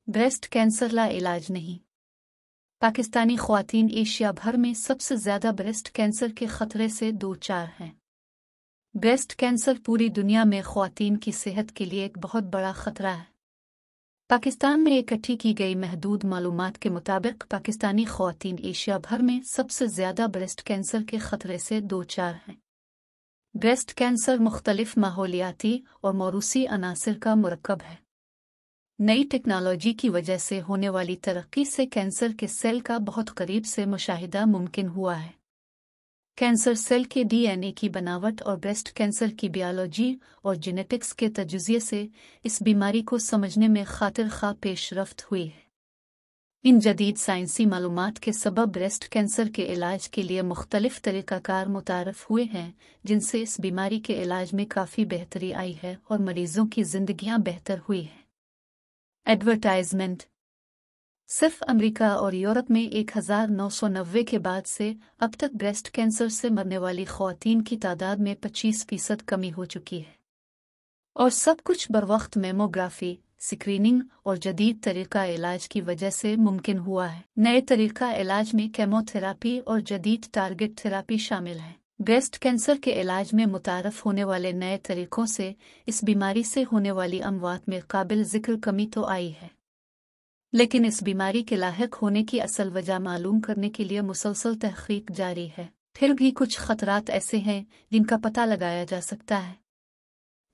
Breast cancer ला इलाज नहीं। Pakistani ख्वातीन Asia भर में सबसे ज्यादा ब्रेस्ट कैंसर के खतरे से दो चार हैं। ब्रेस्ट कैंसर पूरी दुनिया में ख्वातीन की सेहत के लिए एक बहुत बड़ा खतरा है। पाकिस्तान में इकट्ठी की गई महदूद मालूमात के मुताबिक पाकिस्तानी ख्वातीन एशिया भर में सबसे ज्यादा ब्रेस्ट कैंसर के खतरे से दो चार हैं। ब्रेस्ट कैंसर मुख्तलिफ माहौलियाती और मौरूसी अनासर का मुरक्कब है। नई टेक्नोलॉजी की वजह से होने वाली तरक्की से कैंसर के सेल का बहुत करीब से मुशाहिदा मुमकिन हुआ है। कैंसर सेल के डीएनए की बनावट और ब्रेस्ट कैंसर की बायोलॉजी और जेनेटिक्स के तजुज़िये से इस बीमारी को समझने में खातिर खा पेशरफ्त हुई है। इन जदीद साइंसी मालूमात के सबब ब्रेस्ट कैंसर के इलाज के लिए मुख्तलिफ तरीक़ाकार मुतारफ़ हुए हैं, जिनसे इस बीमारी के इलाज में काफ़ी बेहतरी आई है और मरीज़ों की ज़िंदगियाँ बेहतर हुई हैं। एडवर्टाइजमेंट। सिर्फ अमेरिका और यूरोप में 1990 के बाद से अब तक ब्रेस्ट कैंसर से मरने वाली ख़वातीन की तादाद में 25% कमी हो चुकी है। और सब कुछ बरवक्त मेमोग्राफी, स्क्रीनिंग और जदीद तरीका इलाज की वजह से मुमकिन हुआ है। नए तरीका इलाज में केमोथेरापी और जदीद टारगेट थेरापी शामिल है। ब्रेस्ट कैंसर के इलाज में मुतारफ़ होने वाले नए तरीकों से इस बीमारी से होने वाली अमवात में काबिल ज़िक्र कमी तो आई है, लेकिन इस बीमारी के लाहिक होने की असल वजह मालूम करने के लिए मुसलसल तहक़ीक़ जारी है। फिर भी कुछ ख़तरात ऐसे हैं जिनका पता लगाया जा सकता है।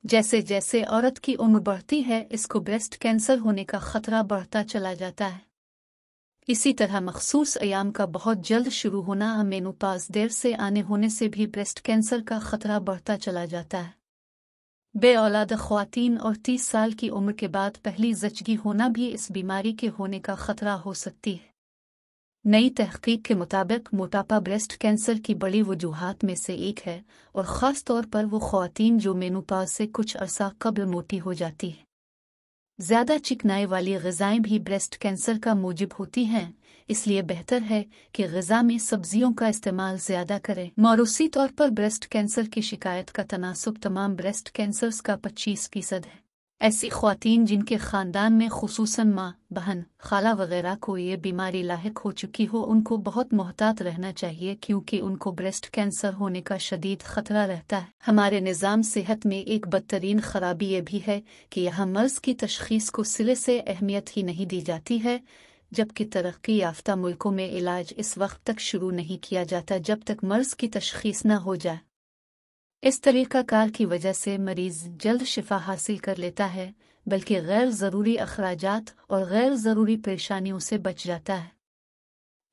जैसे जैसे औरत की उम्र बढ़ती है, इसको ब्रेस्ट कैंसर होने का ख़तरा बढ़ता चला जाता है। इसी तरह मखसूस अयाम का बहुत जल्द शुरू होना, मेनोपॉज़ देर से आने होने से भी ब्रेस्ट कैंसर का खतरा बढ़ता चला जाता है। बेऔलाद ख्वातीन और 30 साल की उम्र के बाद पहली ज़चगी होना भी इस बीमारी के होने का खतरा हो सकती है। नई तहक़ीक़ के मुताबिक मोटापा ब्रेस्ट कैंसर की बड़ी वजूहात में से एक है, और ख़ास तौर पर वो ख्वातीन जो मेनोपॉज़ से कुछ अरसा कबल मोटी हो जाती है। ज़्यादा चिकनाई वाली ग़िज़ाएँ भी ब्रेस्ट कैंसर का मूजिब होती हैं, इसलिए बेहतर है कि ग़िज़ा में सब्ज़ियों का इस्तेमाल ज़्यादा करें। मौरूसी तौर पर ब्रेस्ट कैंसर की शिकायत का तनासुब तमाम ब्रेस्ट कैंसर्स का 25% है। ऐसी ख़वातीन जिनके ख़ानदान में ख़ुसूसन माँ, बहन, खाला वग़ैरह को ये बीमारी लाहिक हो चुकी हो, उनको बहुत मोहतात रहना चाहिए, क्योंकि उनको ब्रेस्ट कैंसर होने का शदीद ख़तरा रहता है। हमारे निज़ाम सेहत में एक बदतरीन ख़राबी ये भी है कि यहाँ मर्ज़ की तशख़ीस को सिरे से अहमियत ही नहीं दी जाती है, जबकि तरक्की याफ्ता मुल्कों में इलाज इस वक्त तक शुरू नहीं किया जाता जब तक मर्ज़ की तशख़ीस न हो जाए। इस तरीक़ाकार की वजह से मरीज़ जल्द शिफा हासिल कर लेता है, बल्कि गैर ज़रूरी अखराजात और गैर ज़रूरी परेशानियों से बच जाता है।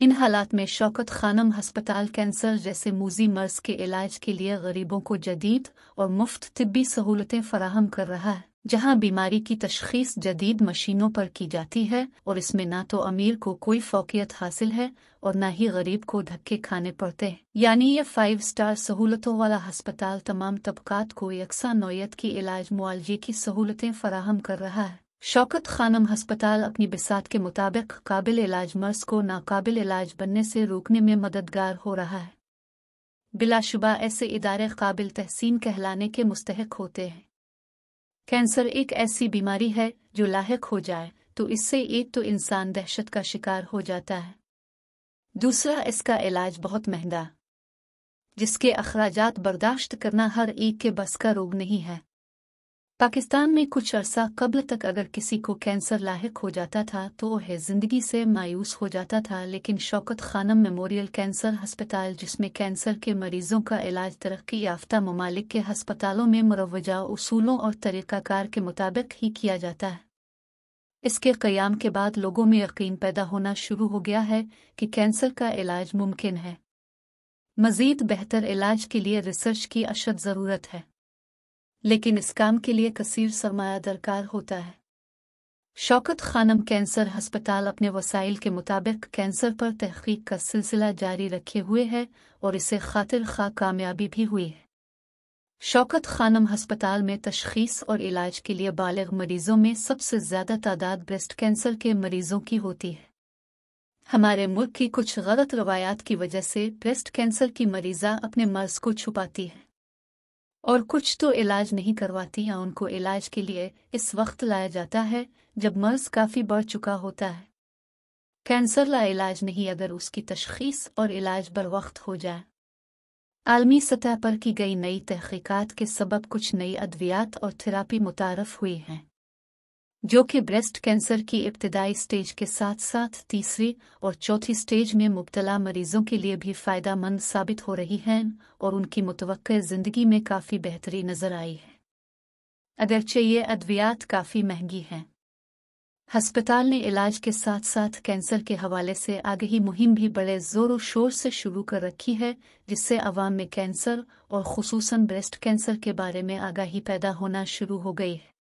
इन हालात में शौकत खानम हस्पताल कैंसर जैसे मूज़ी मर्ज़ के इलाज के लिए गरीबों को जदीद और मुफ्त तिब्बी सहूलतें फराहम कर रहा है, जहां बीमारी की तशख़ीस जदीद मशीनों पर की जाती है, और इसमें ना तो अमीर को कोई फ़ौक़ियत हासिल है और ना ही गरीब को धक्के खाने पड़ते हैं। यानी ये 5 स्टार सहूलतों वाला हस्पताल तमाम तबकात को यकसा नौयत की इलाज मुआलजे की सहूलतें फराहम कर रहा है। शौकत खानम हस्पताल अपनी बिसात के मुताबिक काबिल इलाज मर्ज़ को नाकाबिल इलाज बनने से रोकने में मददगार हो रहा है। बिलाशुबा ऐसे इदारे काबिल तहसीन कहलाने के मुस्तहिक होते हैं। कैंसर एक ऐसी बीमारी है जो लाहिक हो जाए तो इससे एक तो इंसान दहशत का शिकार हो जाता है, दूसरा इसका इलाज बहुत महंगा, जिसके अखराजात बर्दाश्त करना हर एक के बस का रोग नहीं है। पाकिस्तान में कुछ अरसा कबल तक अगर किसी को कैंसर लाहिक हो जाता था तो वह ज़िंदगी से मायूस हो जाता था, लेकिन शौकत खानम मेमोरियल कैंसर हस्पताल, जिसमें कैंसर के मरीज़ों का इलाज तरक्की याफ्ता ममालिक के हस्पतालों में मुरव्वजा उसूलों और तरीक़ाकार के मुताबिक ही किया जाता है, इसके क़याम के बाद लोगों में यकीन पैदा होना शुरू हो गया है कि कैंसर का इलाज मुमकिन है। मज़ीद बेहतर इलाज के लिए रिसर्च की अशद ज़रूरत है, लेकिन इस काम के लिए कसीर सरमाया दरकार होता है। शौकत खानम कैंसर हस्पताल अपने वसाइल के मुताबिक कैंसर पर तहक़ीक़ का सिलसिला जारी रखे हुए है और इसे खातिर खा कामयाबी भी हुई है। शौकत खानम हस्पताल में तशख़ीस और इलाज के लिए बालिग़ मरीज़ों में सबसे ज़्यादा तादाद ब्रेस्ट कैंसर के मरीज़ों की होती है। हमारे मुल्क की कुछ गलत रवायात की वजह से ब्रेस्ट कैंसर की मरीज़ा अपने मर्ज़ को छुपाती है। और कुछ तो इलाज नहीं करवाती या उनको इलाज के लिए इस वक्त लाया जाता है जब मर्ज काफ़ी बढ़ चुका होता है। कैंसर ला इलाज नहीं अगर उसकी तशखीस और इलाज बर वक्त हो जाए। आलमी सतह पर की गई नई तहकीकात के सबब कुछ नई अद्वियात और थेरापी मुतारफ हुई हैं जो कि ब्रेस्ट कैंसर की इब्तदाई स्टेज के साथ साथ तीसरी और चौथी स्टेज में मुब्तला मरीजों के लिए भी फ़ायदा मंद साबित हो रही हैं और उनकी मुतवक्किल ज़िंदगी में काफ़ी बेहतरी नज़र आई है। अगरचे ये अद्वियात काफ़ी महंगी हैं। हस्पताल ने इलाज के साथ साथ कैंसर के हवाले से आगाही मुहिम भी बड़े ज़ोर शोर से शुरू कर रखी है जिससे अवाम में कैंसर और खुसूसन ब्रेस्ट कैंसर के बारे में आगाही पैदा होना शुरू हो गई है।